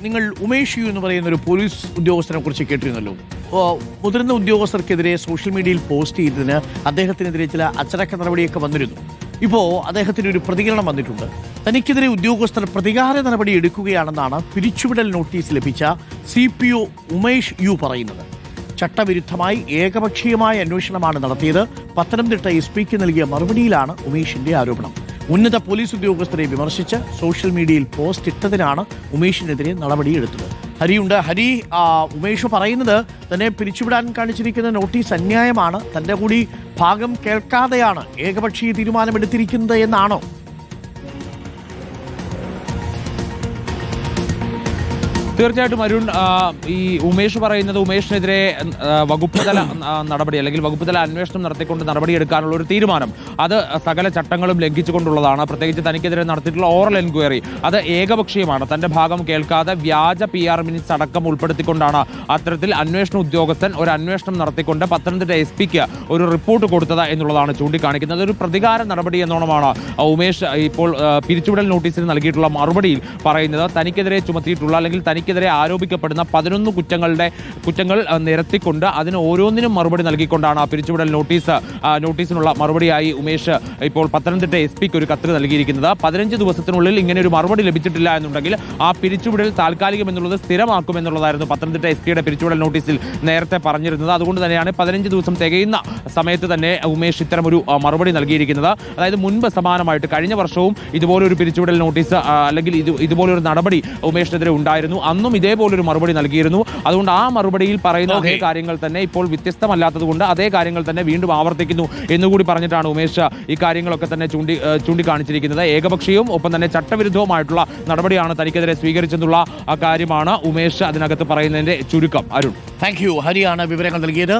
നിങ്ങൾ ഉമേഷ് യു എന്ന് പറയുന്ന ഒരു പോലീസ് ഉദ്യോഗസ്ഥനെ കുറിച്ച് കേട്ടിരുന്നല്ലോ. മുതിർന്ന ഉദ്യോഗസ്ഥർക്കെതിരെ സോഷ്യൽ മീഡിയയിൽ പോസ്റ്റ് ചെയ്തതിന് അദ്ദേഹത്തിനെതിരെ ചില അച്ചടക്ക നടപടിയൊക്കെ വന്നിരുന്നു. ഇപ്പോൾ അദ്ദേഹത്തിന് ഒരു പ്രതികരണം വന്നിട്ടുണ്ട്. തനിക്കെതിരെ ഉദ്യോഗസ്ഥർ പ്രതികാര നടപടി എടുക്കുകയാണെന്നാണ് പിരിച്ചുവിടൽ നോട്ടീസ് ലഭിച്ച CPO ഉമേഷ് യു പറയുന്നത്. ചട്ടവിരുദ്ധമായി ഏകപക്ഷീയമായ അന്വേഷണമാണ് നടത്തിയത്. പത്തനംതിട്ട SP-ക്ക് നൽകിയ മറുപടിയിലാണ് ഉമേഷിന്റെ ആരോപണം. ഉന്നത പോലീസ് ഉദ്യോഗസ്ഥരെ വിമർശിച്ച് സോഷ്യൽ മീഡിയയിൽ പോസ്റ്റ് ഇട്ടതിനാണ് ഉമേഷിനെതിരെ നടപടിയെടുത്തത്. ഹരിയുണ്ട്. ഹരി, ഉമേഷ് പറയുന്നത് തന്നെ പിരിച്ചുവിടാൻ കാണിച്ചിരിക്കുന്ന നോട്ടീസ് അന്യായമാണ്, തന്റെ കൂടി ഭാഗം കേൾക്കാതെയാണ് ഏകപക്ഷീയ തീരുമാനമെടുത്തിരിക്കുന്നത് എന്നാണോ? തീർച്ചയായിട്ടും അരുൺ, ഈ ഉമേഷ് പറയുന്നത് ഉമേഷിനെതിരെ വകുപ്പ് തല നടപടി അല്ലെങ്കിൽ വകുപ്പ് തല അന്വേഷണം നടത്തിക്കൊണ്ട് നടപടിയെടുക്കാനുള്ള ഒരു തീരുമാനം അത് സകല ചട്ടങ്ങളും ലംഘിച്ചുകൊണ്ടുള്ളതാണ്. പ്രത്യേകിച്ച് തനിക്കെതിരെ നടത്തിയിട്ടുള്ള ഓറൽ എൻക്വയറി അത് ഏകപക്ഷീയമാണ്. തന്റെ ഭാഗം കേൾക്കാതെ വ്യാജ PR മിനിറ്റ്സ് അടക്കം ഉൾപ്പെടുത്തിക്കൊണ്ടാണ് അത്തരത്തിൽ അന്വേഷണ ഉദ്യോഗസ്ഥൻ ഒരു അന്വേഷണം നടത്തിക്കൊണ്ട് പത്തനംതിട്ട SP-ക്ക് ഒരു റിപ്പോർട്ട് കൊടുത്തത് എന്നുള്ളതാണ് ചൂണ്ടിക്കാണിക്കുന്നത്. ഒരു പ്രതികാര നടപടി എന്നോണമാണ് ഉമേഷ് ഇപ്പോൾ പിരിച്ചുവിടൽ നോട്ടീസിന് നൽകിയിട്ടുള്ള മറുപടിയിൽ പറയുന്നത്. തനിക്കെതിരെ ചുമത്തിയിട്ടുള്ള അല്ലെങ്കിൽ തനിക്കെതിരെ ആരോപിക്കപ്പെടുന്ന 11 കുറ്റങ്ങൾ നിരത്തിക്കൊണ്ട് അതിന് ഓരോന്നിനും മറുപടി നൽകിക്കൊണ്ടാണ് ആ പിരിച്ചുവിടൽ നോട്ടീസിനുള്ള മറുപടിയായി ഉമേഷ് ഇപ്പോൾ പത്തനംതിട്ട SP-ക്ക് ഒരു കത്ത് നൽകിയിരിക്കുന്നത്. 15 ദിവസത്തിനുള്ളിൽ ഇങ്ങനെ ഒരു മറുപടി ലഭിച്ചിട്ടില്ല എന്നുണ്ടെങ്കിൽ ആ പിരിച്ചുവിടൽ താൽക്കാലികം എന്നുള്ളത് സ്ഥിരമാക്കുമെന്നുള്ളതായിരുന്നു പത്തനംതിട്ട SP-യുടെ പിരിച്ചുവിടൽ നോട്ടീസിൽ നേരത്തെ പറഞ്ഞിരുന്നത്. അതുകൊണ്ട് തന്നെയാണ് 15 ദിവസം തികയുന്ന സമയത്ത് തന്നെ ഉമേഷ് ഇത്തരമൊരു മറുപടി നൽകിയിരിക്കുന്നത്. അതായത് മുൻപ് സമാനമായിട്ട് കഴിഞ്ഞ വർഷവും ഇതുപോലൊരു പിരിച്ചുവിടൽ നോട്ടീസ് അല്ലെങ്കിൽ ഇതുപോലൊരു നടപടി ഉമേഷിനെതിരെ ഉണ്ടായിരുന്നു. അന്നും ഇതേപോലൊരു മറുപടി നൽകിയിരുന്നു. അതുകൊണ്ട് ആ മറുപടിയിൽ പറയുന്ന അതേ കാര്യങ്ങൾ തന്നെ ഇപ്പോൾ വ്യത്യസ്തമല്ലാത്തത് കൊണ്ട് അതേ കാര്യങ്ങൾ തന്നെ വീണ്ടും ആവർത്തിക്കുന്നു എന്നുകൂടി പറഞ്ഞിട്ടാണ് ഉമേഷ് ഈ കാര്യങ്ങളൊക്കെ തന്നെ ചൂണ്ടിക്കാണിച്ചിരിക്കുന്നത്. ഏകപക്ഷീയവും ഒപ്പം തന്നെ ചട്ടവിരുദ്ധവുമായിട്ടുള്ള നടപടിയാണ് തനിക്കെതിരെ സ്വീകരിച്ചെന്നുള്ള കാര്യമാണ് ഉമേഷ് അതിനകത്ത് പറയുന്നതിന്റെ ചുരുക്കം. Arun, thank you. ഹരിയാണ് വിവരങ്ങൾ നൽകിയത്.